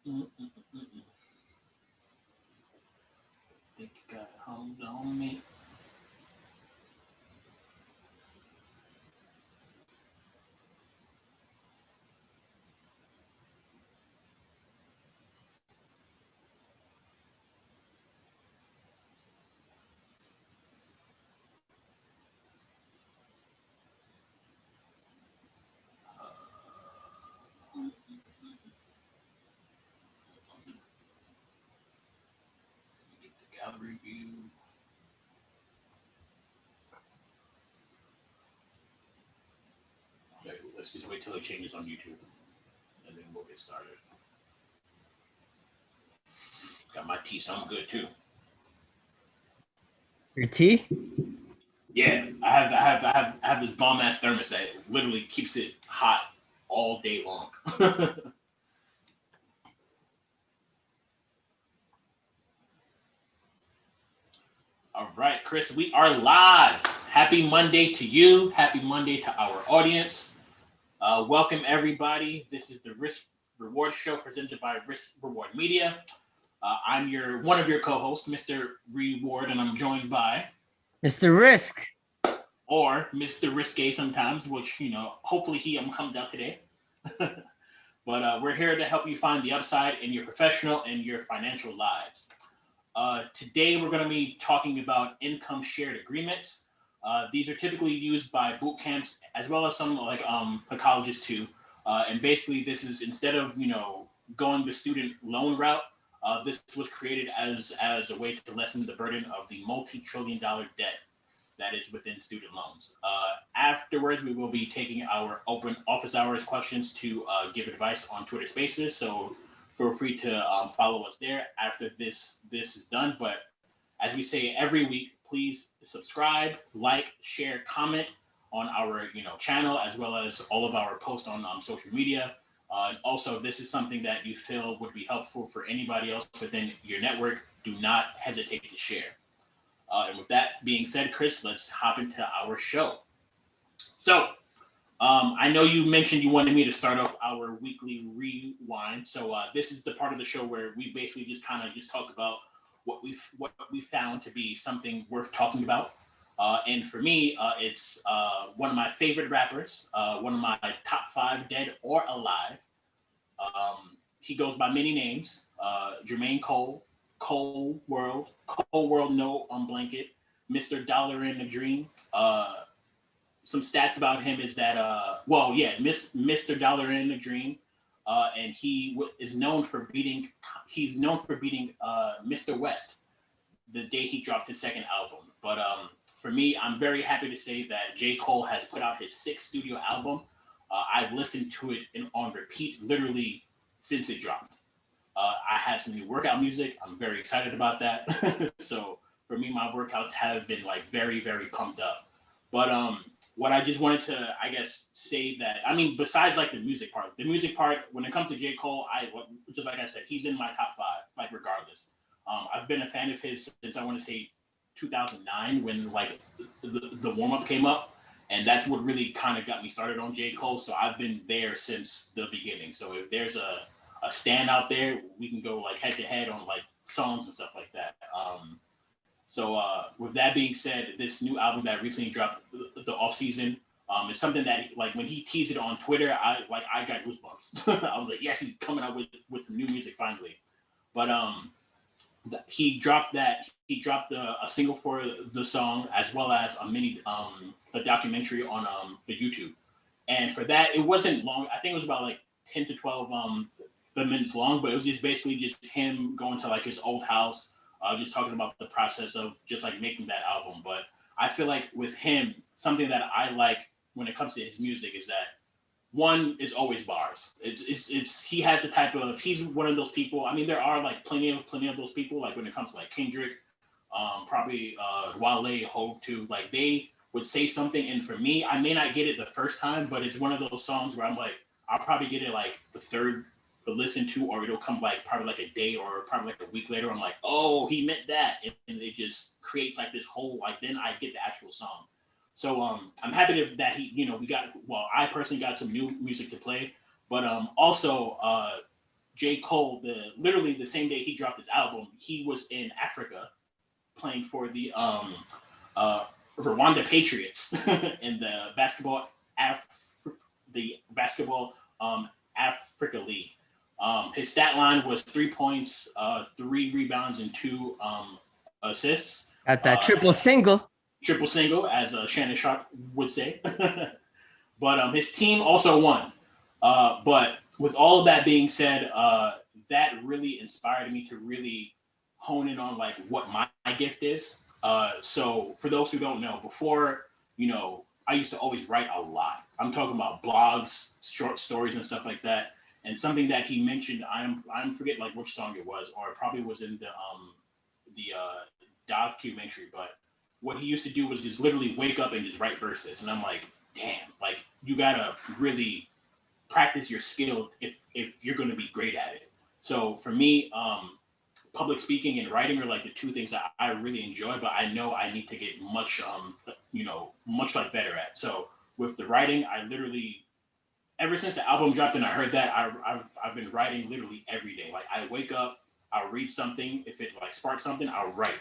Think you got hold on me. Get the gallery view. Okay, let's just wait till it changes on YouTube, and then we'll get started. Got my tea, so I'm good too. Your tea? Yeah, I have this bomb ass thermos that literally keeps it hot all day long. All right, Chris, we are live. Happy Monday to you. Happy Monday to our audience. Welcome, everybody. This is the Risk Reward Show presented by Risk Reward Media. I'm one of your co-hosts, Mr. Reward, and I'm joined by Mr. Risk. Or Mr. Risque sometimes, which, hopefully he comes out today. But we're here to help you find the upside in your professional and your financial lives. Today, we're going to be talking about income shared agreements. These are typically used by boot camps as well as some colleges too. And basically, this is instead of going the student loan route, this was created as a way to lessen the burden of the multi-trillion-dollar debt that is within student loans. Afterwards, we will be taking our open office hours questions to give advice on Twitter Spaces. So feel free to follow us there after this is done. But as we say every week, please subscribe, like, share, comment on our channel as well as all of our posts on social media. Also, this is something that you feel would be helpful for anybody else within your network. Do not hesitate to share. And with that being said, Chris, let's hop into our show. So, I know you mentioned you wanted me to start off our weekly rewind. So this is the part of the show where we basically just talk about what we found to be something worth talking about. And for me, it's one of my favorite rappers, one of my top 5 dead or alive. He goes by many names: Jermaine Cole, Cold World, No on Blanket, Mr. Dollar in the Dream. Some stats about him is that, Mr. Dollar in the Dream, and is known for beating. He's known for beating Mr. West the day he dropped his second album. But for me, I'm very happy to say that J. Cole has put out his 6th studio album. I've listened to it on repeat literally since it dropped. I have some new workout music. I'm very excited about that. So for me, my workouts have been very, very pumped up. But what I just wanted to, say that, besides the music part, when it comes to J. Cole, just like I said, he's in my top 5, regardless. I've been a fan of his since I want to say 2009 when the warm up came up. And that's what really kind of got me started on J. Cole. So I've been there since the beginning. So if there's a stand out there, we can go head to head on songs and stuff like that. So with that being said, this new album that recently dropped, the off season, it's something that when he teased it on Twitter, I got goosebumps. I was like, yes, he's coming out with some new music finally. But he dropped that. He dropped a single for the song as well as a documentary on the YouTube. And for that, it wasn't long. I think it was about 10 to 12 minutes long, but it was just basically just him going to his old house, just talking about the process of just making that album. But I feel like with him, something that I like when it comes to his music is that one is always bars. It's he has the type of, he's one of those people. There are plenty of those people when it comes to Kendrick, probably Wale, Hove too. They would say something, and for me, I may not get it the first time, but it's one of those songs where I'm I'll probably get it the third to listen to, or it'll come probably a day or probably a week later. I'm oh, he meant that, and it just creates this whole then I get the actual song. So I'm happy that I personally got some new music to play, but also J. Cole, literally the same day he dropped his album, he was in Africa playing for the Rwanda Patriots in the basketball Africa League. His stat line was 3 points, 3 rebounds, and 2 assists. At that triple single. Triple single, as Shannon Sharp would say. But his team also won. But with all of that being said, that really inspired me to really hone in on like what my gift is. So for those who don't know, before, I used to always write a lot. I'm talking about blogs, short stories, and stuff like that. And something that he mentioned, I'm forget like which song it was, or it probably was in the documentary. But what he used to do was just literally wake up and just write verses. And I'm like, damn, like you gotta really practice your skill if you're going to be great at it. So for me, public speaking and writing are like the two things that I really enjoy, but I know I need to get much like better at. So with the writing, I literally, ever since the album dropped and I heard that, I've been writing literally every day. Like I wake up, I'll read something. If it like sparks something, I'll write.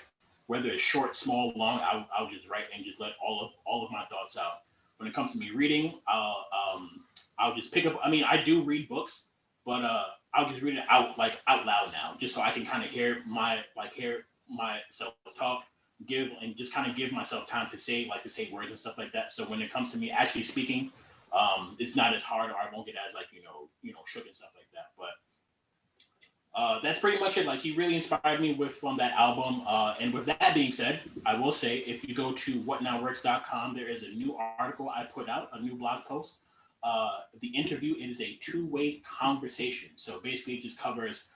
Whether it's short, small, long, I'll just write and just let all of my thoughts out. When it comes to me reading, I'll just pick up. I mean, I do read books, but I'll just read it out loud now, just so I can kind of hear myself talk, just kind of give myself time to say words and stuff like that. So when it comes to me actually speaking, it's not as hard, or I won't get as shook and stuff like that. But that's pretty much it. Like he really inspired me from that album. And with that being said, I will say if you go to whatnowworks.com, there is a new article I put out, a new blog post. The interview is a two-way conversation. So basically it just covers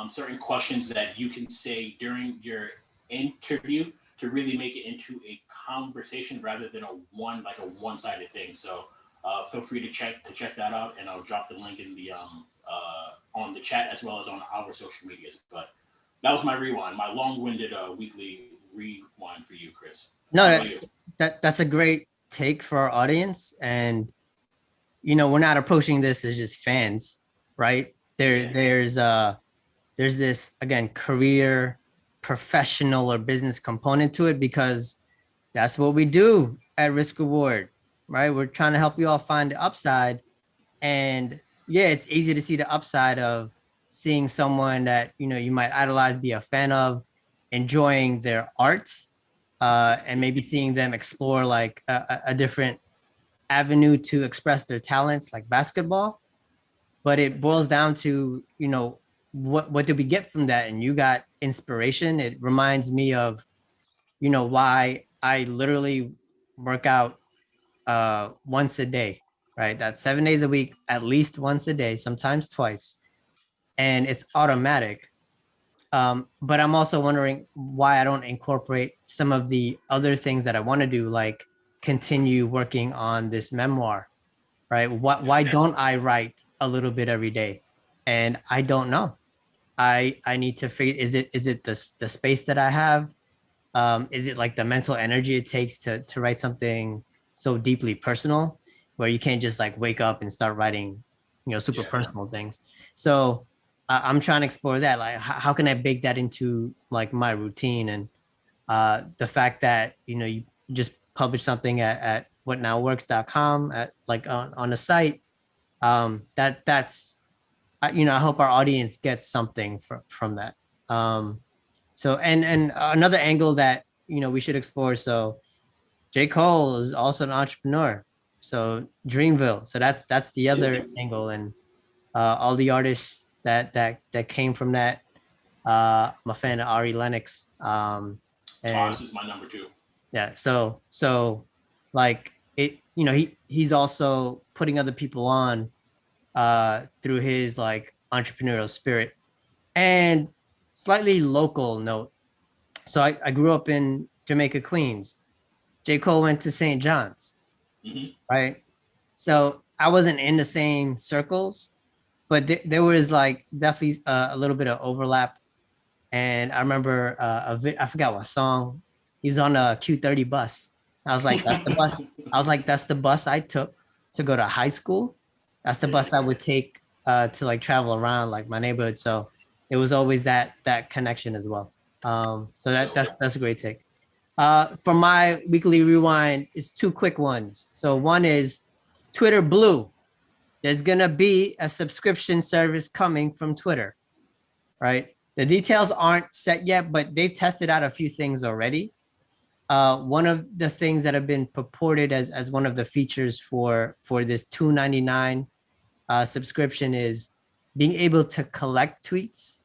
certain questions that you can say during your interview to really make it into a conversation rather than a one-sided thing. So feel free to check that out, and I'll drop the link in the on the chat as well as on our social medias. But that was my rewind, my long-winded weekly rewind for you, Chris. No, that's a great take for our audience. And we're not approaching this as just fans, right? There's this, again, career, professional, or business component to it, because that's what we do at RiskReward, right? We're trying to help you all find the upside. And yeah, it's easy to see the upside of seeing someone that, you might idolize, be a fan of, enjoying their art, and maybe seeing them explore like a different avenue to express their talents, like basketball. But it boils down to, what did we get from that? And you got inspiration. It reminds me of, why I literally work out once a day, right? That's 7 days a week, at least once a day, sometimes twice. And it's automatic. But I'm also wondering why I don't incorporate some of the other things that I want to do, like continue working on this memoir, right? Why don't I write a little bit every day? And I don't know. I need to figure, is it the space that I have? Is it like the mental energy it takes to write something so deeply personal, where you can't just like wake up and start writing, super personal things? So I'm trying to explore that. Like, how can I bake that into like my routine? And the fact that, you just publish something at whatnowworks.com at like on the site, that's, I hope our audience gets something from that. So, and another angle that, we should explore. So J. Cole is also an entrepreneur. So Dreamville. So that's the other angle. And all the artists that came from that. I'm a fan of Ari Lennox. And this is my number 2. Yeah. So like it, he's also putting other people on through his like entrepreneurial spirit. And slightly local note. So I grew up in Jamaica, Queens. J. Cole went to St. John's, right? So I wasn't in the same circles, but there was like definitely a little bit of overlap. And I remember I forgot what song. He was on a Q30 bus. I was like, that's the bus. I was like, that's the bus I took to go to high school. That's the bus I would take to like travel around like my neighborhood. So it was always that connection as well. So that's a great take. For my weekly rewind, is two quick ones. So one is Twitter Blue. There's gonna be a subscription service coming from Twitter, right? The details aren't set yet, but they've tested out a few things already. One of the things that have been purported as one of the features for this $2.99 subscription is being able to collect tweets,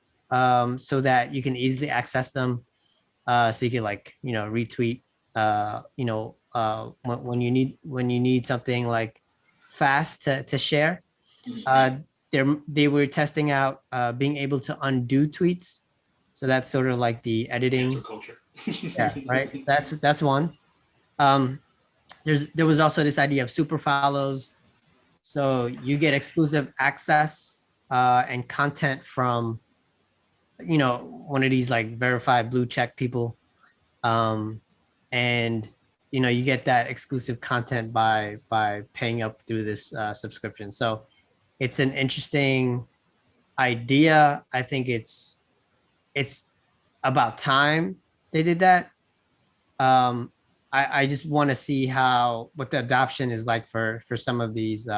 so that you can easily access them. So you can like retweet when you need something like fast to share. They were testing out being able to undo tweets. So that's sort of like the editing culture. Yeah, right. That's one. Um, there was also this idea of super follows. So you get exclusive access and content from one of these like verified blue check people. And you get that exclusive content by paying up through this subscription. So it's an interesting idea. I think it's about time they did that. I just want to see what the adoption is like for some of these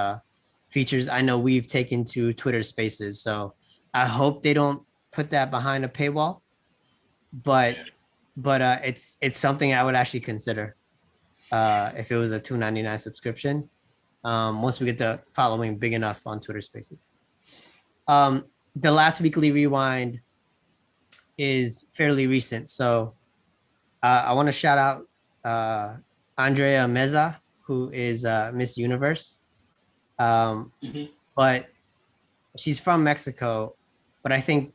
features. I know we've taken to Twitter Spaces, so I hope they don't put that behind a paywall. But it's something I would actually consider if it was a $2.99 subscription. Once we get the following big enough on Twitter Spaces. The last weekly rewind is fairly recent, so I want to shout out Andrea Meza, who is Miss Universe. But she's from Mexico. But I think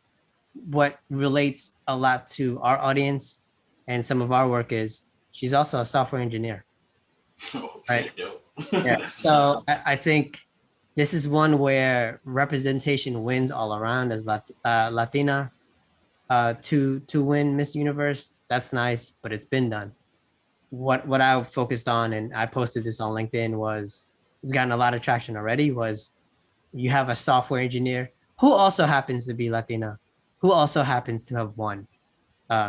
what relates a lot to our audience and some of our work is she's also a software engineer. Right? Yeah. So I think this is one where representation wins all around as Latina to win Miss Universe. That's nice, but it's been done. What I focused on, and I posted this on LinkedIn, it's gotten a lot of traction already, was you have a software engineer who also happens to be Latina, who also happens to have won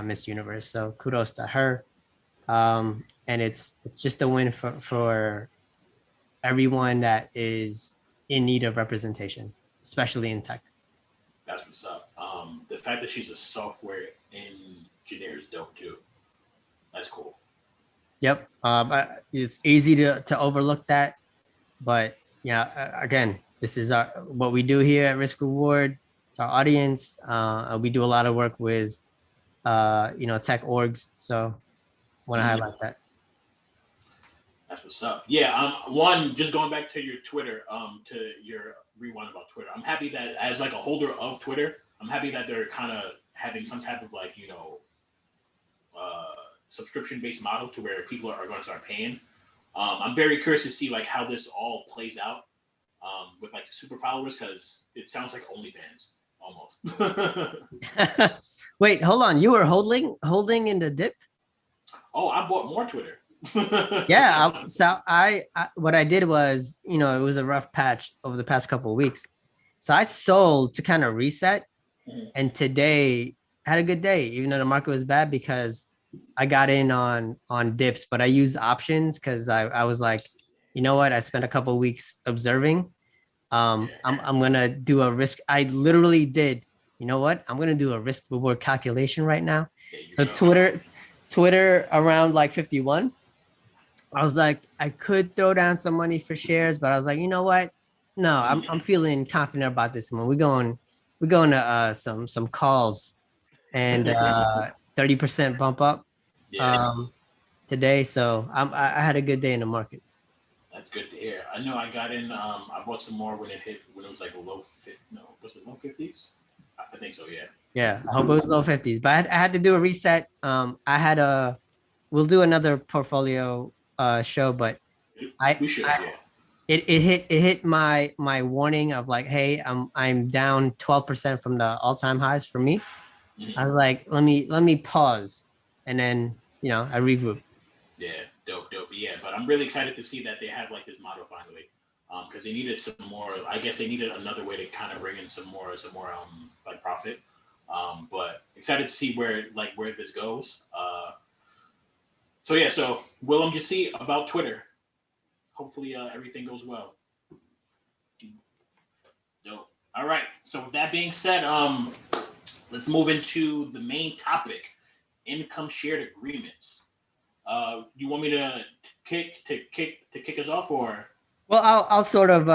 Miss Universe. So kudos to her. And it's just a win for everyone that is in need of representation, especially in tech. That's what's up. The fact that she's a software engineer is dope too. That's cool. Yep. It's easy to overlook that, but yeah, again, this is what we do here at RiskReward. It's our audience. We do a lot of work with tech orgs, so want to highlight that. That's what's up. Yeah. One, just going back to your Twitter, to your rewind about Twitter. I'm happy that as like a holder of Twitter, I'm happy that they're kind of having some type of like subscription-based model to where people are going to start paying. I'm very curious to see like how this all plays out with like the super followers, because it sounds like OnlyFans almost. Wait, hold on. You were holding in the dip? Oh, I bought more Twitter. Yeah. So I what I did was, it was a rough patch over the past couple of weeks. So I sold to kind of reset. And today I had a good day, even though the market was bad, because I got in on dips, but I used options because I was like, you know what? I spent a couple of weeks observing. I'm gonna do a risk. I literally did. You know what? I'm gonna do a risk reward calculation right now. So Twitter around like 51. I was like, I could throw down some money for shares, but I was like, you know what? No, I'm feeling confident about this one. We're going to some calls and 30% bump up today. So I had a good day in the market. That's good to hear. I know I got in. I bought some more when it was like low 50s. No, was it low 50s? I think so. Yeah. Yeah, I hope it was low 50s. But I had to do a reset. We'll do another portfolio show, but it hit my warning of like, hey, I'm down 12% from the all-time highs for me. I was like, let me pause, and then I regroup. Yeah, dope. Yeah, but I'm really excited to see that they have like this model finally. because they needed some more. I guess they needed another way to kind of bring in some more like profit. But excited to see where this goes. So yeah, so Willem, just see about Twitter. Hopefully everything goes well. Dope. All right. So with that being said, let's move into the main topic: income shared agreements. You want me to kick us off, or? Well, I'll sort of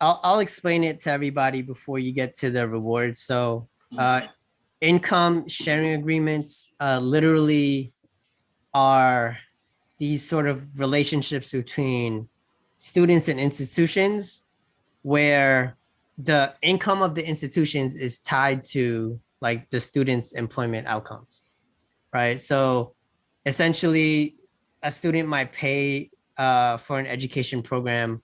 I'll explain it to everybody before you get to the rewards. So income sharing agreements literally are these sort of relationships between students and institutions where the income of the institutions is tied to like the students' employment outcomes, right? So essentially a student might pay for an education program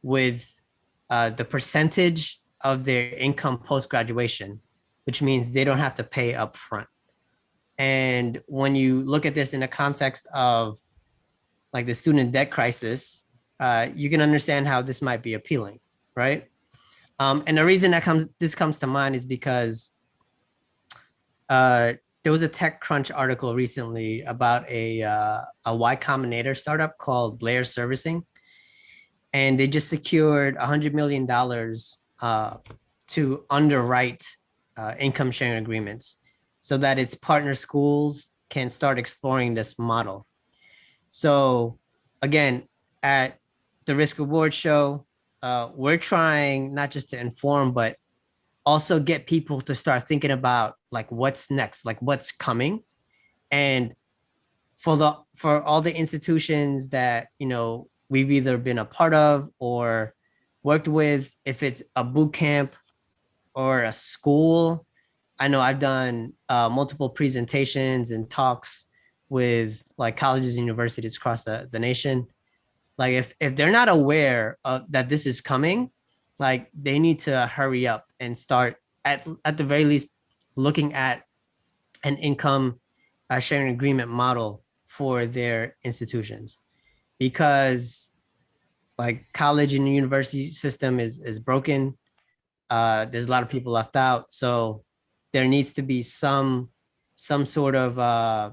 with the percentage of their income post-graduation, which means they don't have to pay up front. And when you look at this in the context of like the student debt crisis, you can understand how this might be appealing, right? And the reason this comes to mind is because there was a TechCrunch article recently about a Y Combinator startup called Blair Servicing, and they just secured $100 million to underwrite income sharing agreements so that its partner schools can start exploring this model. So again, at the Risk Reward Show, we're trying not just to inform, but also get people to start thinking about like what's next, like what's coming. And for all the institutions that, you know, we've either been a part of or worked with, if it's a boot camp or a school, I know I've done multiple presentations and talks with like colleges and universities across the nation. Like if they're not aware of that this is coming, like they need to hurry up and start at the very least looking at an income sharing agreement model for their institutions, because like college and university system is broken. There's a lot of people left out, so there needs to be some sort of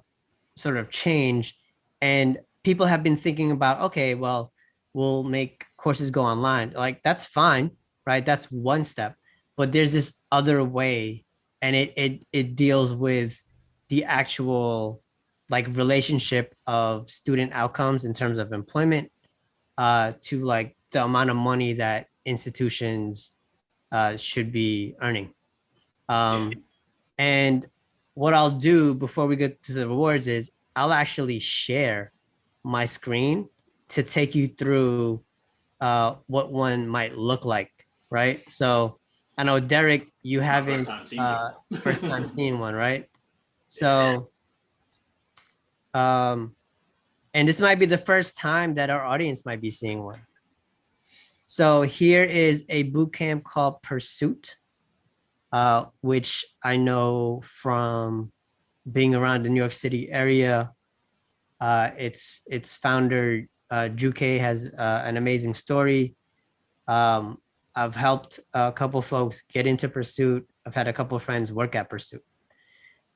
change. And people have been thinking about, okay, well, we'll make courses go online. Like that's fine, right? That's one step, but there's this other way, and it deals with the actual like relationship of student outcomes in terms of employment to like the amount of money that institutions should be earning. And what I'll do before we get to the rewards is I'll actually share my screen to take you through what one might look like, right? So I know Derrick, you haven't first time seeing one, right? So and this might be the first time that our audience might be seeing one. So here is a boot camp called Pursuit, which I know from being around the New York City area. Its founder, Juke, has an amazing story. I've helped a couple folks get into Pursuit. I've had a couple of friends work at Pursuit.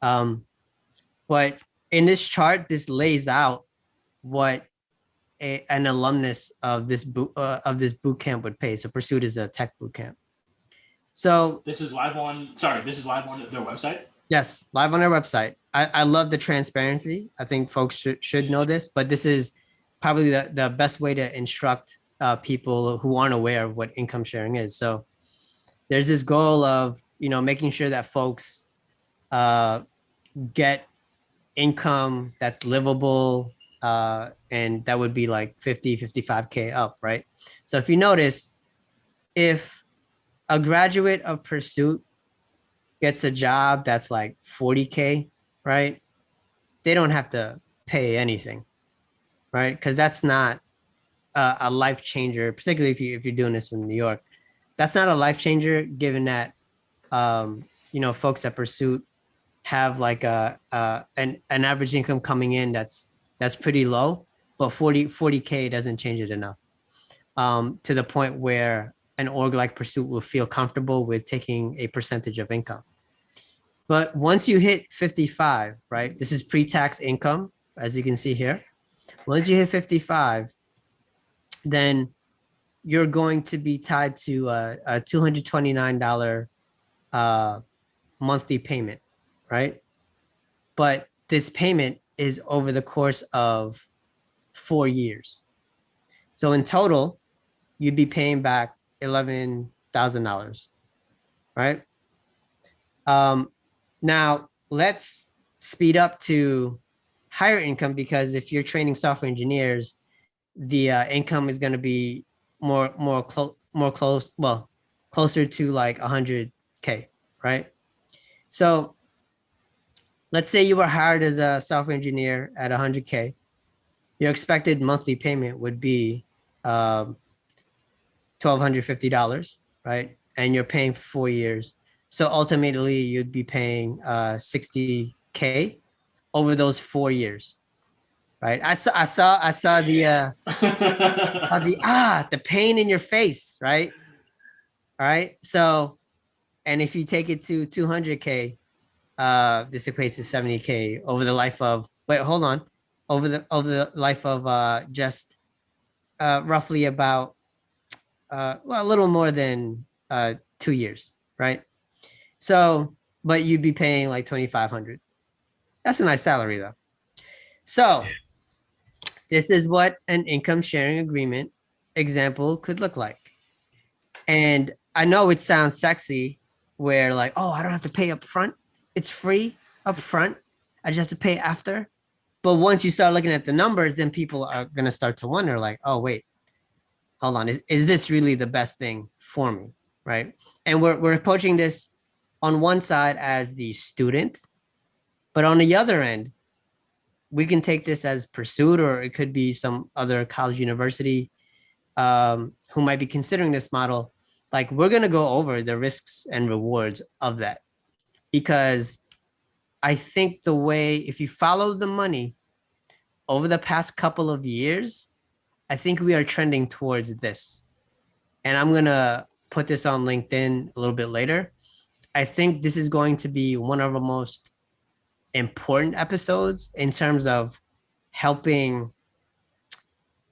But in this chart, this lays out what an alumnus of this boot camp would pay. So Pursuit is a tech boot camp. So this is live on their website? Yes, live on their website. I love the transparency. I think folks should know this, but this is probably the best way to instruct people who aren't aware of what income sharing is. So there's this goal of, you know, making sure that folks get income that's livable, and that would be like 55K up, right? So if you notice, if a graduate of Pursuit gets a job that's like 40K, right? They don't have to pay anything, right? Because that's not a life changer, particularly if you're doing this in New York. That's not a life changer, given that you know, folks at Pursuit have like an average income coming in that's pretty low, but 40K doesn't change it enough. to the point where an org like Pursuit will feel comfortable with taking a percentage of income. But once you hit 55, right? This is pre-tax income, as you can see here. Once you hit 55, then you're going to be tied to a $229 monthly payment, right? But this payment is over the course of 4 years. So in total, you'd be paying back $11,000, right? Now let's speed up to higher income, because if you're training software engineers, the income is going to be closer to like 100K, right? So let's say you were hired as a software engineer at 100K. Your expected monthly payment would be $1,250, right? And you're paying for 4 years. So ultimately, you'd be paying 60K over those 4 years, right? I saw the pain in your face, right? All right. So, and if you take it to 200K, this equates to 70K over the life of, wait, hold on, over the life of just roughly about a little more than 2 years, right? So, but you'd be paying like 2,500. That's a nice salary though. So this is what an income sharing agreement example could look like. And I know it sounds sexy where like, oh, I don't have to pay up front. It's free up front. I just have to pay after. But once you start looking at the numbers, then people are going to start to wonder like, oh, wait, hold on. Is this really the best thing for me? Right. And we're approaching this on one side as the student, but on the other end, we can take this as Pursuit, or it could be some other college university who might be considering this model. Like, we're going to go over the risks and rewards of that, because I think the way, if you follow the money over the past couple of years, I think we are trending towards this. And I'm going to put this on LinkedIn a little bit later. I think this is going to be one of the most important episodes in terms of helping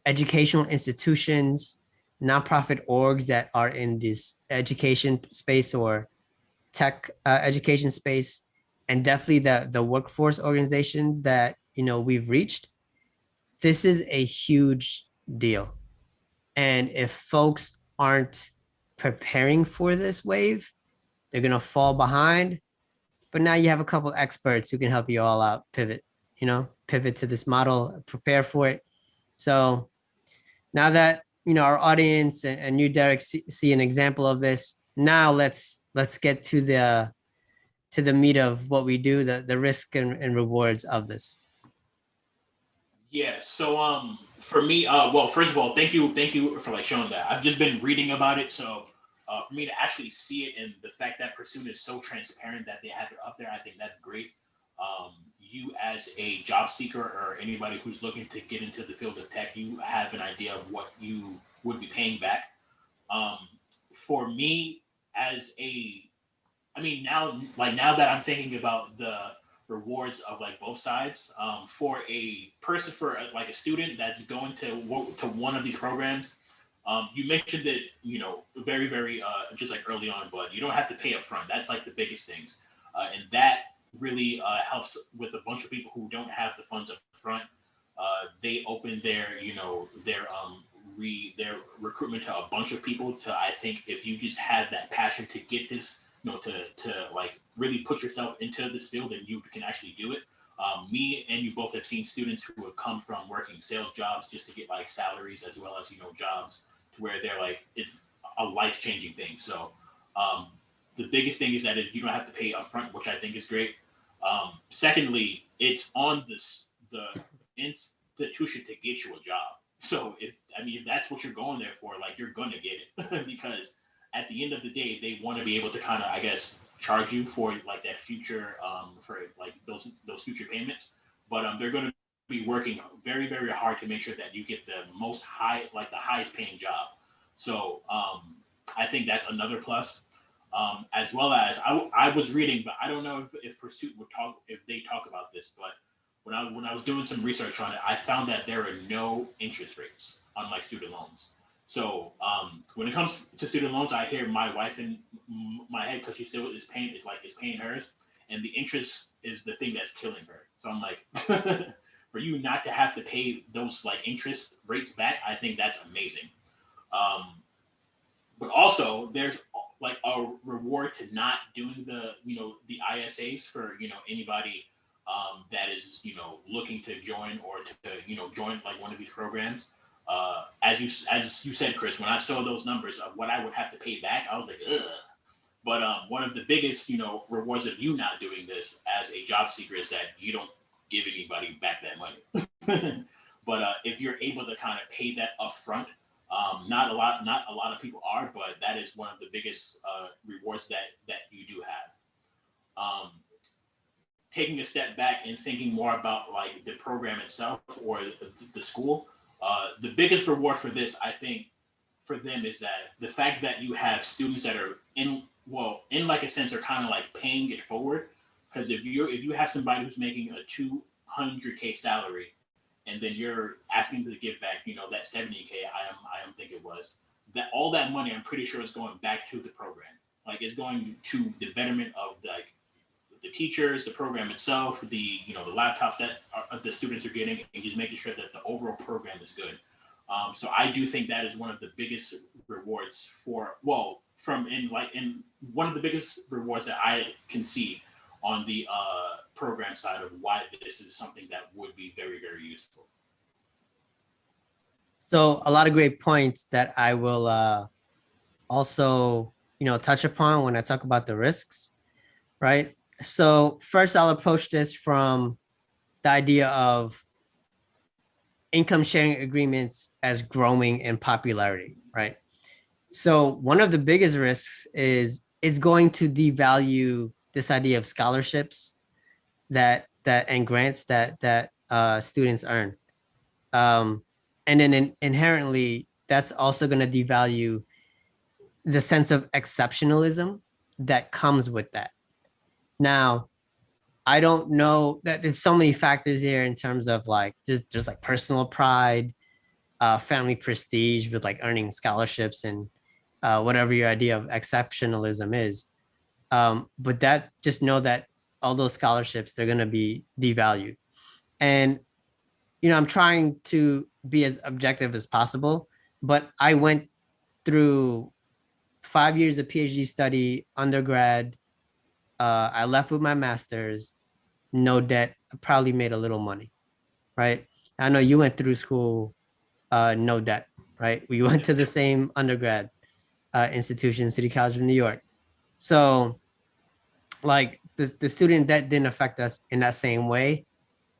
educational institutions, nonprofit orgs that are in this education space or tech education space, and definitely the workforce organizations that we've reached. This is a huge deal. And if folks aren't preparing for this wave, they're going to fall behind. But now you have a couple experts who can help you all out, pivot to this model, prepare for it. So now that our audience and you, Derrick, see an example of this, now let's get to the meat of what we do, the risk and rewards of this. Yeah. So for me, well, first of all, thank you for like showing that. I've just been reading about it, so for me to actually see it, and the fact that Pursuit is so transparent that they have it up there, I think that's great. You as a job seeker or anybody who's looking to get into the field of tech, you have an idea of what you would be paying back. Um, for me, as a, I mean, now that I'm thinking about the rewards of like both sides, for a person, for like a student that's going to one of these programs, you mentioned it, very, very, just like early on, but you don't have to pay up front. That's like the biggest things. And that really helps with a bunch of people who don't have the funds up front. They open their recruitment to a bunch of people. I think if you just have that passion to get this, to like really put yourself into this field, and you can actually do it. Me and you both have seen students who have come from working sales jobs just to get like salaries, as well as jobs to where they're like, it's a life-changing thing. So the biggest thing is you don't have to pay upfront, which I think is great. Secondly, it's on the institution to get you a job. So if that's what you're going there for, like, you're gonna get it because at the end of the day, they want to be able to kind of, I guess, charge you for like that future, for like those future payments. But they're going to be working very, very hard to make sure that you get the most high, like the highest paying job. So I think that's another plus. As well as I was reading, but I don't know if Pursuit would talk if they talk about this. But when I was doing some research on it, I found that there are no interest rates on like student loans. So when it comes to student loans, I hear my wife in my head because she still is paying hers, and the interest is the thing that's killing her. So I'm like, for you not to have to pay those like interest rates back, I think that's amazing. Um, but also there's like a reward to not doing the ISAs for anybody that is looking to join or to join like one of these programs. As you said, Chris, when I saw those numbers of what I would have to pay back, I was like, ugh. But one of the biggest rewards of you not doing this as a job seeker is that you don't give anybody back that money. But if you're able to kind of pay that upfront, not a lot of people are, but that is one of the biggest rewards that you do have. Taking a step back and thinking more about like the program itself or the school, the biggest reward for this, I think, for them is that the fact that you have students that are in like a sense are kind of like paying it forward. Because if you have somebody who's making a 200K salary and then you're asking to give back, that 70K, I am think it was, that all that money, I'm pretty sure is going back to the program. Like it's going to the betterment of the teachers, the program itself, the laptops that the students are getting, and just making sure that the overall program is good. So I do think that is one of the biggest rewards in one of the biggest rewards that I can see on the program side of why this is something that would be very, very useful. So a lot of great points that I will also, touch upon when I talk about the risks, right? So first I'll approach this from the idea of income sharing agreements as growing in popularity, right? So one of the biggest risks is it's going to devalue this idea of scholarships that and grants that students earn. And then inherently, that's also going to devalue the sense of exceptionalism that comes with that. Now, I don't know that there's so many factors here in terms of like there's like personal pride, family prestige with like earning scholarships and whatever your idea of exceptionalism is. But that just know that all those scholarships, they're going to be devalued. And, I'm trying to be as objective as possible, but I went through 5 years of PhD study, undergrad. I left with my master's, no debt, I probably made a little money, right? I know you went through school, no debt, right? We went to the same undergrad institution, City College of New York. So like the student debt didn't affect us in that same way.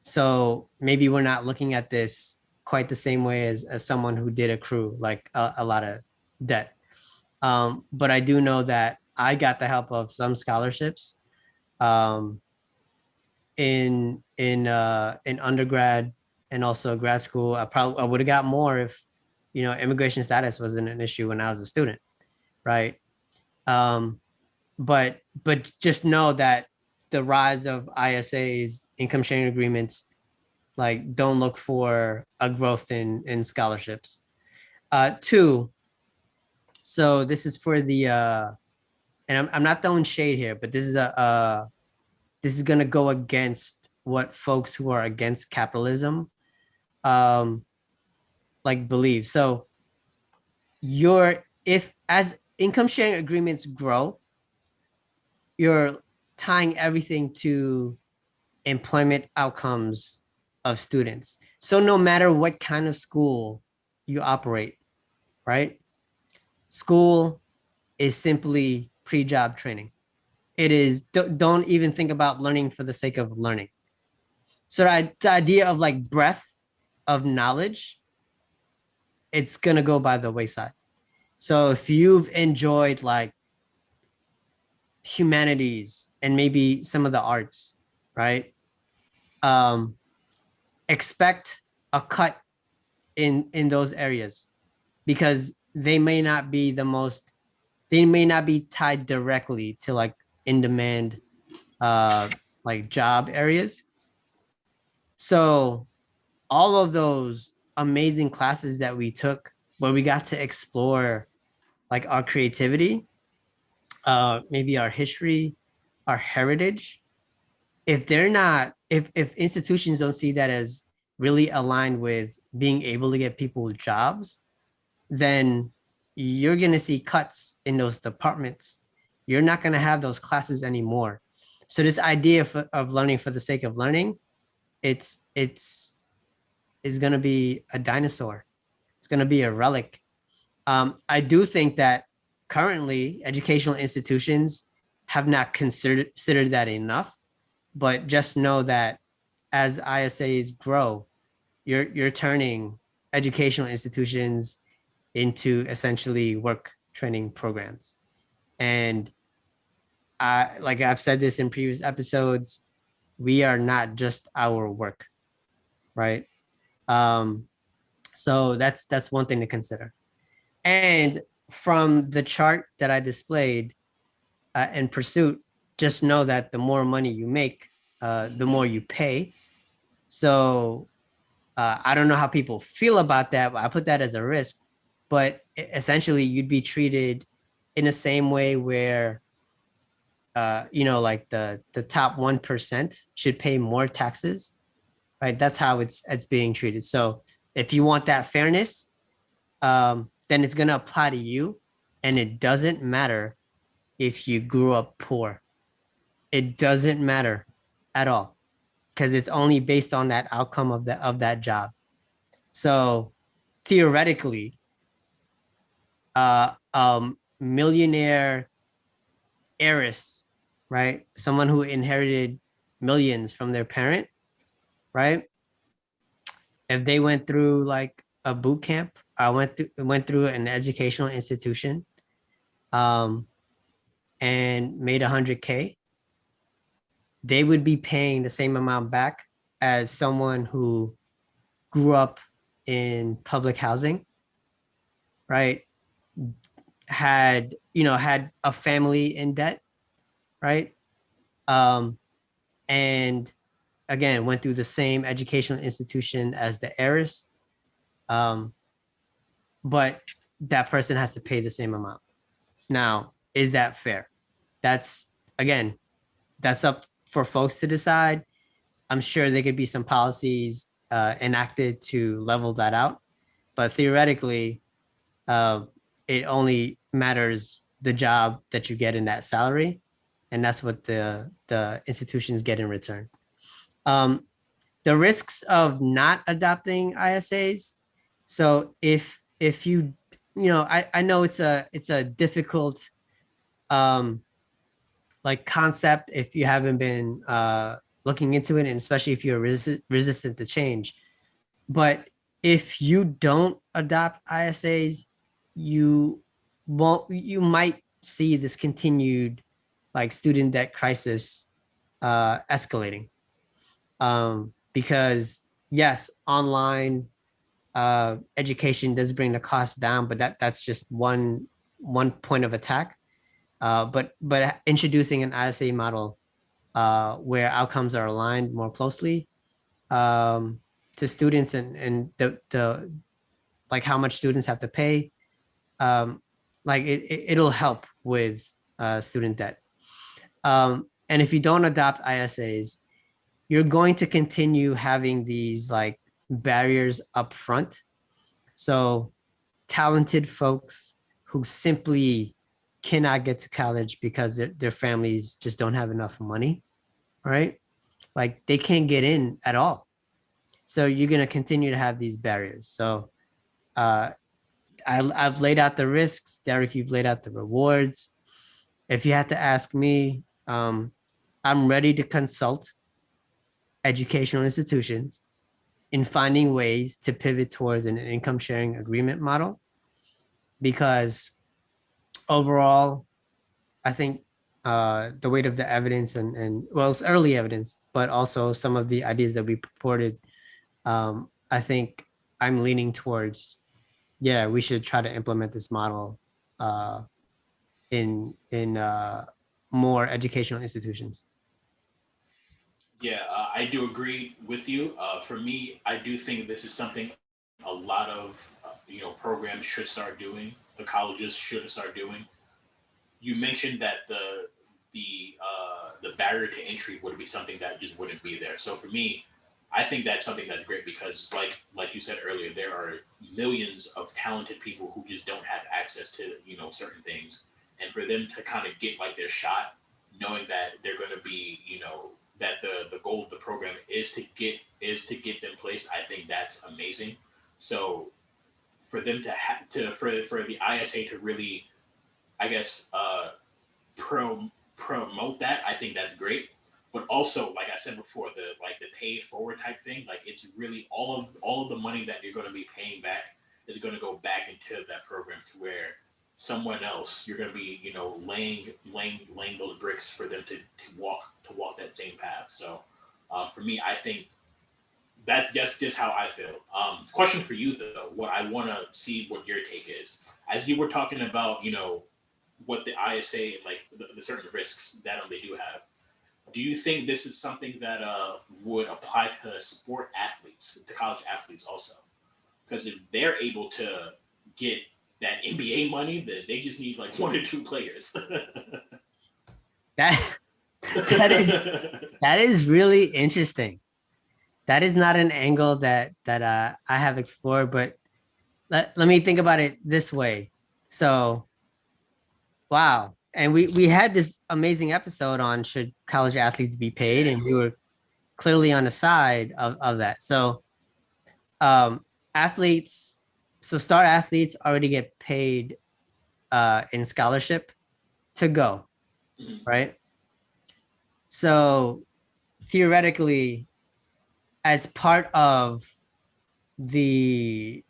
So maybe we're not looking at this quite the same way as someone who did accrue like a lot of debt. But I do know that I got the help of some scholarships in undergrad and also grad school. I would have got more if immigration status wasn't an issue when I was a student, right? But just know that the rise of ISAs, income sharing agreements, like don't look for a growth in scholarships. Two, so this is for the and I'm not throwing shade here, but this is gonna go against what folks who are against capitalism like believe. So if as income sharing agreements grow, you're tying everything to employment outcomes of students. So no matter what kind of school you operate, right? School is simply pre-job training. It is, don't even think about learning for the sake of learning. So the idea of like breadth of knowledge, it's gonna go by the wayside. So if you've enjoyed like humanities and maybe some of the arts, right? expect a cut in those areas, because they may not be tied directly to like in demand like job areas. So all of those amazing classes that we took where we got to explore like our creativity, maybe our history, our heritage, if institutions don't see that as really aligned with being able to get people jobs, then you're going to see cuts in those departments. You're not going to have those classes anymore. So this idea of learning for the sake of learning, it's is going to be a dinosaur. It's going to be a relic. I do think that currently educational institutions have not considered that enough, but just know that as ISAs grow, you're turning educational institutions into essentially work training programs. And like I've said this in previous episodes, we are not just our work, right? Um, so that's one thing to consider. And from the chart that I displayed in Pursuit, just know that the more money you make, the more you pay. So I don't know how people feel about that, but I put that as a risk. But essentially, you'd be treated in the same way where, like the top 1% should pay more taxes, right? That's how it's being treated. So if you want that fairness, then it's gonna apply to you, and it doesn't matter if you grew up poor. It doesn't matter at all, because it's only based on that outcome of that job. So theoretically, millionaire heiress, right? Someone who inherited millions from their parent, right? If they went through like a boot camp, I went through an educational institution, um, and made 100K, they would be paying the same amount back as someone who grew up in public housing, right? Had a family in debt, right? Um, and again, went through the same educational institution as the heiress. Um, but that person has to pay the same amount. Now, is that fair? That's again, that's up for folks to decide. I'm sure there could be some policies enacted to level that out, but theoretically, uh, it only matters the job that you get in that salary, and that's what the institutions get in return. Um, the risks of not adopting ISAs. So if I know it's a difficult like concept if you haven't been looking into it, and especially if you're resistant to change. But if you don't adopt ISAs, you might see this continued like student debt crisis escalating. Because yes, online education does bring the cost down, but that's just one point of attack. But introducing an ISA model where outcomes are aligned more closely to students, and the like how much students have to pay, like it'll help with student debt. And if you don't adopt ISAs, you're going to continue having these like barriers up front. So talented folks who simply cannot get to college because their families just don't have enough money, right? Like they can't get in at all. So you're going to continue to have these barriers. So uh, I've laid out the risks. Derrick, you've laid out the rewards. If you had to ask me, I'm ready to consult educational institutions in finding ways to pivot towards an income sharing agreement model, because overall, I think the weight of the evidence and well, it's early evidence, but also some of the ideas that we purported I think I'm leaning towards, yeah, we should try to implement this model in more educational institutions. Yeah, I do agree with you. For me, I do think this is something a lot of programs should start doing. The colleges should start doing. You mentioned that the barrier to entry would be something that just wouldn't be there. So for me, I think that's something that's great because, like you said earlier, there are millions of talented people who just don't have access to certain things, and for them to kind of get like their shot, knowing that they're going to be that the goal of the program is to get them placed. I think that's amazing. So for them to for the ISA to really, I guess, promote that, I think that's great. But also, like I said before, the pay it forward type thing, like it's really all of the money that you're going to be paying back is going to go back into that program to where someone else you're going to be laying those bricks for them to walk that same path. So for me, I think that's just how I feel. Question for you though, what I want to see what your take is, as you were talking about, what the ISA, like the certain risks that they do have. Do you think this is something that would apply to sport athletes, to college athletes also? Because if they're able to get that NBA money, then they just need like one or two players. That that is that is really interesting. That is not an angle that I have explored, but let me think about it this way. So, wow. And we had this amazing episode on should college athletes be paid, Yeah. and we were clearly on the side of that. So um athletes, so star athletes already get paid in scholarship to go, Mhm. right? So theoretically, as part of the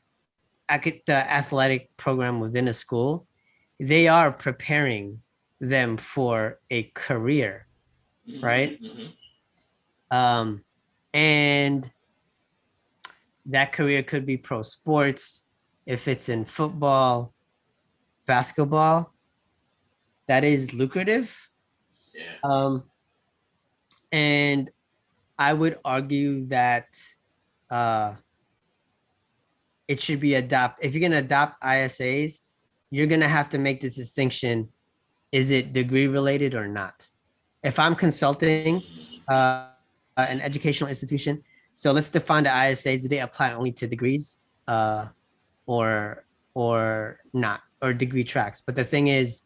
the athletic program within a school, they are preparing them for a career, right? Mm-hmm. Um, and that career could be pro sports. If it's in football, basketball, that is lucrative. Yeah. Um, and I would argue that uh, it should be adopt. If you're going to adopt ISAs, you're going to have to make this distinction. Is it degree related or not? If I'm consulting Mm-hmm. an educational institution, so let's define the ISAs. Do they apply only to degrees or not, or degree tracks? But the thing is,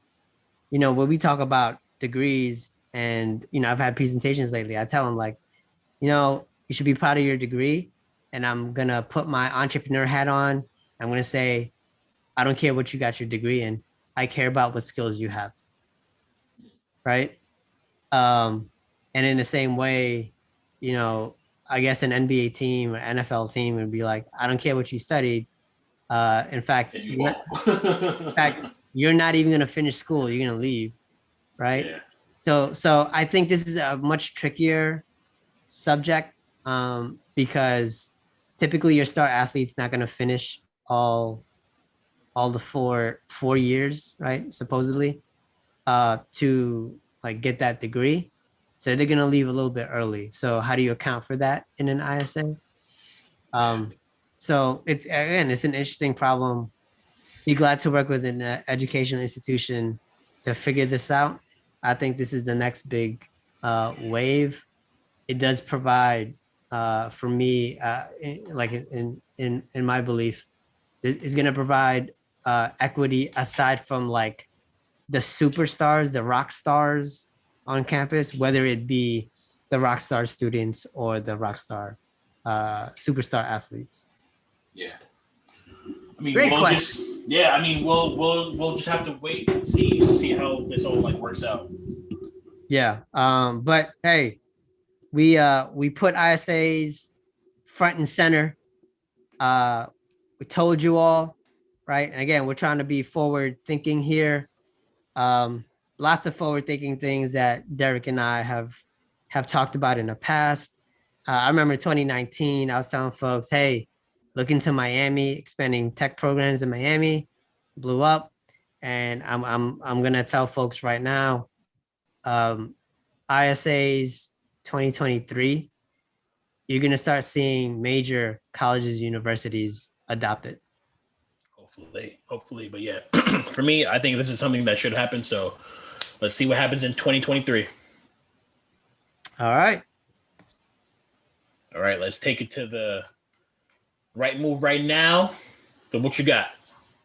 when we talk about degrees, and I've had presentations lately, I tell them like, you should be proud of your degree, and I'm gonna put my entrepreneur hat on. I'm gonna say, I don't care what you got your degree in. I care about what skills you have, right? Um, and in the same way, you know, I guess an NBA team or NFL team would be like, I don't care what you studied. In fact, And you you're not, won't. in fact, you're not even gonna finish school. You're gonna leave, right? Yeah. So I think this is a much trickier subject, because typically your star athlete's not gonna finish all the four years, right? Supposedly, to like get that degree. So they're gonna leave a little bit early. So how do you account for that in an ISA? Um, so it's an interesting problem. Be glad to work with an educational institution to figure this out. I think this is the next big wave. It does provide for me, like in my belief, this is going to provide equity aside from like the superstars, the rock stars on campus, whether it be the rock star students or the rock star superstar athletes. Yeah. I mean, Great we'll question. just yeah. I mean, we'll just have to wait and see how this all like works out. Yeah. But hey, we put ISAs front and center. We told you all, right? And again, we're trying to be forward thinking here. Um, Lots of forward thinking things that Derrick and I have talked about in the past. I remember 2019, I was telling folks, hey, look into Miami, expanding tech programs in Miami, blew up. And I'm gonna tell folks right now, ISA's 2023, you're gonna start seeing major colleges, universities adopt it. Hopefully, but yeah, for me, I think this is something that should happen. So let's see what happens in 2023. All right. All right, let's take it to the right move right now. So what you got?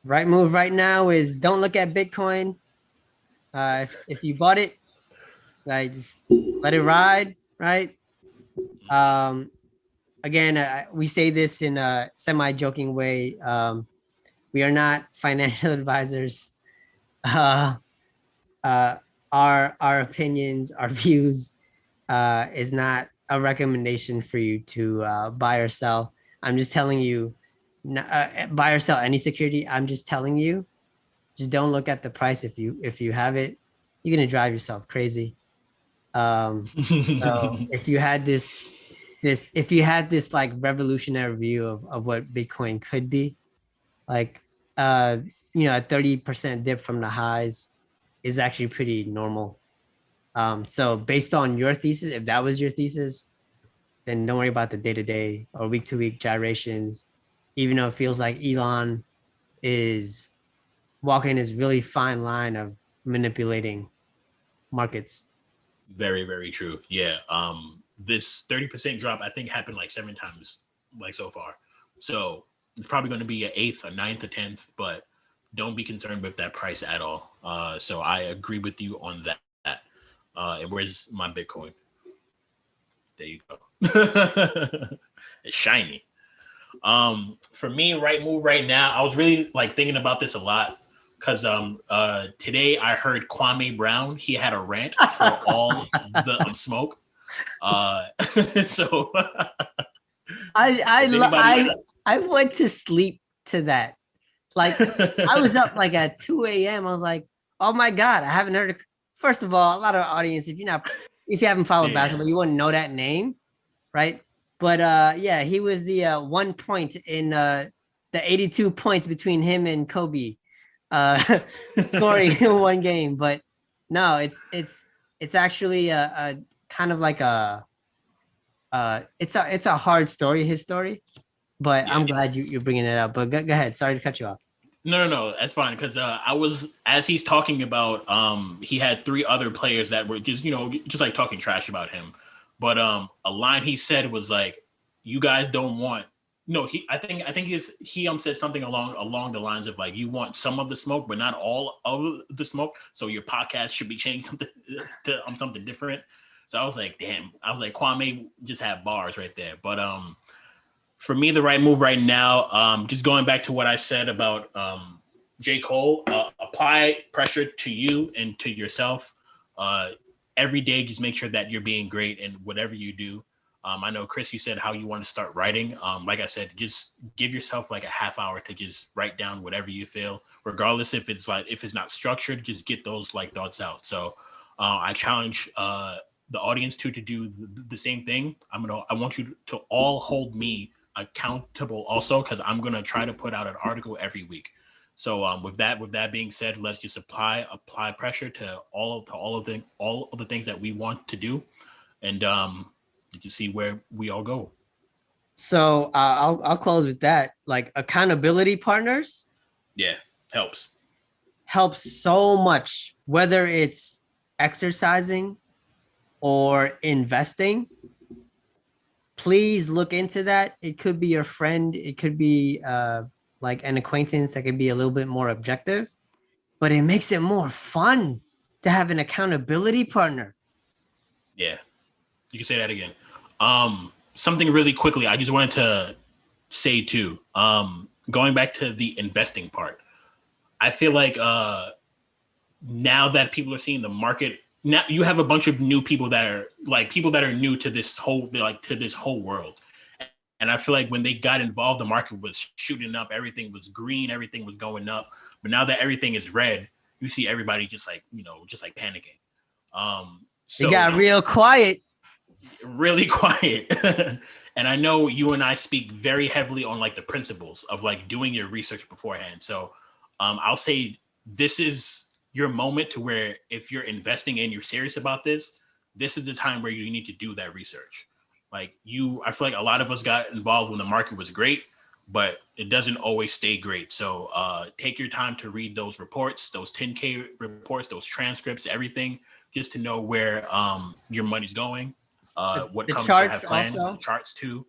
Right move right now is don't look at Bitcoin. If you bought it, like just let it ride, right? Um, again, we say this in a semi-joking way. We are not financial advisors. Uh, our opinions, our views, is not a recommendation for you to buy or sell. I'm just telling you, buy or sell any security. I'm just telling you, just don't look at the price. If you have it, you're gonna drive yourself crazy. So if you had this if you had this like revolutionary view of what Bitcoin could be, like uh a 30% dip from the highs is actually pretty normal. So based on your thesis, if that was your thesis, then don't worry about the day-to-day or week-to-week gyrations, even though it feels like Elon is walking this really fine line of manipulating markets. Very, very true. Yeah. This 30% drop, I think, happened like 7 times, like so far. So it's probably going to be an 8th, a 9th, a 10th, but don't be concerned with that price at all. So I agree with you on that. And where's my Bitcoin? There you go. It's shiny. For me, right move right now, I was really like thinking about this a lot because today I heard Kwame Brown. He had a rant for all the smoke. So I went to sleep to that. Like I was up like at 2 a.m. I was like, oh my God, I haven't heard. First of all, a lot of audience, if you haven't followed basketball, you wouldn't know that name, right? But yeah, he was the 1 point in the 82 points between him and Kobe, scoring in one game. But no, it's actually a kind of like it's a hard story, his story. But I'm glad you're bringing it up. But go ahead. Sorry to cut you off. No, that's fine. Because I was, as he's talking about, he had 3 other players that were just like talking trash about him. But a line he said was like, "You guys don't want." No, I think he said something along the lines of like, "You want some of the smoke, but not all of the smoke. So your podcast should be changing something to something different." So I was like, "Damn!" I was like, Kwame just had bars right there. But for me, the right move right now, just going back to what I said about J. Cole, apply pressure to you and to yourself. Every day, just make sure that you're being great in whatever you do. I know, Cris, you said how you want to start writing. Like I said, just give yourself like a half hour to just write down whatever you feel, regardless if it's not structured, just get those like thoughts out. So I challenge the audience to do the same thing. I want you to all hold me accountable also, because I'm gonna try to put out an article every week. So with that being said, let's just apply pressure to all of the things that we want to do, and you see where we all go. So I'll close with that. Like accountability partners. Yeah, helps so much, whether it's exercising or investing. Please look into that. It could be your friend. It could be like an acquaintance that could be a little bit more objective, but it makes it more fun to have an accountability partner. Yeah, you can say that again. Something really quickly, I just wanted to say too, going back to the investing part, I feel like now that people are seeing the market, now you have a bunch of new people that are new to this whole world. And I feel like when they got involved, the market was shooting up, everything was green, everything was going up. But now that everything is red, you see everybody just like panicking. So it got real quiet. really quiet. And I know you and I speak very heavily on like the principles of like doing your research beforehand. So I'll say this is your moment to where if you're investing and you're serious about this, this is the time where you need to do that research. Like I feel like a lot of us got involved when the market was great, but it doesn't always stay great. So take your time to read those reports, those 10K reports, those transcripts, everything, just to know where your money's going. What companies have planned, the charts too.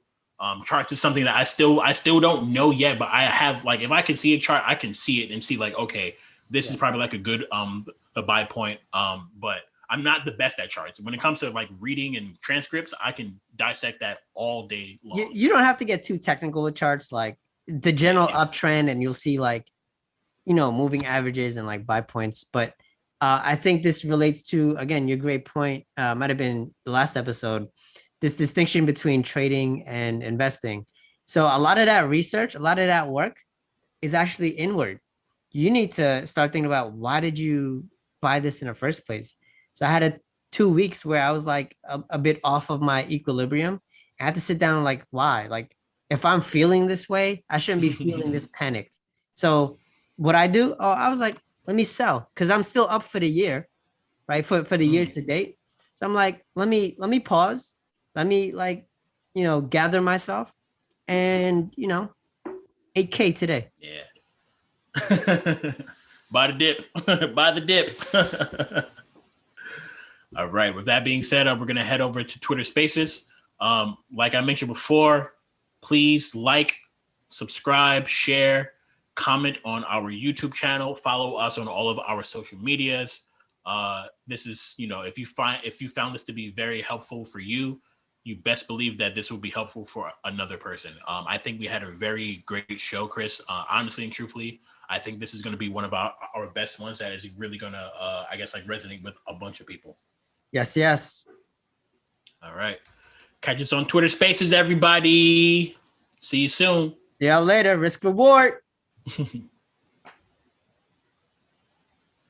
Charts is something that I still don't know yet, but I have like, if I can see a chart, I can see it and see like, okay, this is probably like a good a buy point. But I'm not the best at charts. When it comes to like reading and transcripts, I can dissect that all day long. You don't have to get too technical with charts, like the general uptrend, and you'll see like, moving averages and like buy points. But I think this relates to, again, your great point, might have been the last episode, this distinction between trading and investing. So a lot of that research, a lot of that work is actually inward. You need to start thinking about, why did you buy this in the first place? So I had 2 weeks where I was like a bit off of my equilibrium. I had to sit down and like, why? Like, if I'm feeling this way, I shouldn't be feeling this panicked. So what I do, I was like, let me sell, because I'm still up for the year, right? For the year to date. So I'm like, let me pause. Let me like, gather myself, and 8K today. Yeah. Buy the dip. Buy the dip. All right. With that being said, we're gonna head over to Twitter Spaces. Like I mentioned before, please like, subscribe, share, comment on our YouTube channel, follow us on all of our social medias. This is, if you found this to be very helpful for you, you best believe that this will be helpful for another person. I think we had a very great show, Cris. Honestly and truthfully, I think this is going to be one of our best ones that is really going to, resonate with a bunch of people. Yes. All right. Catch us on Twitter Spaces, everybody. See you soon. See y'all later. Risk reward.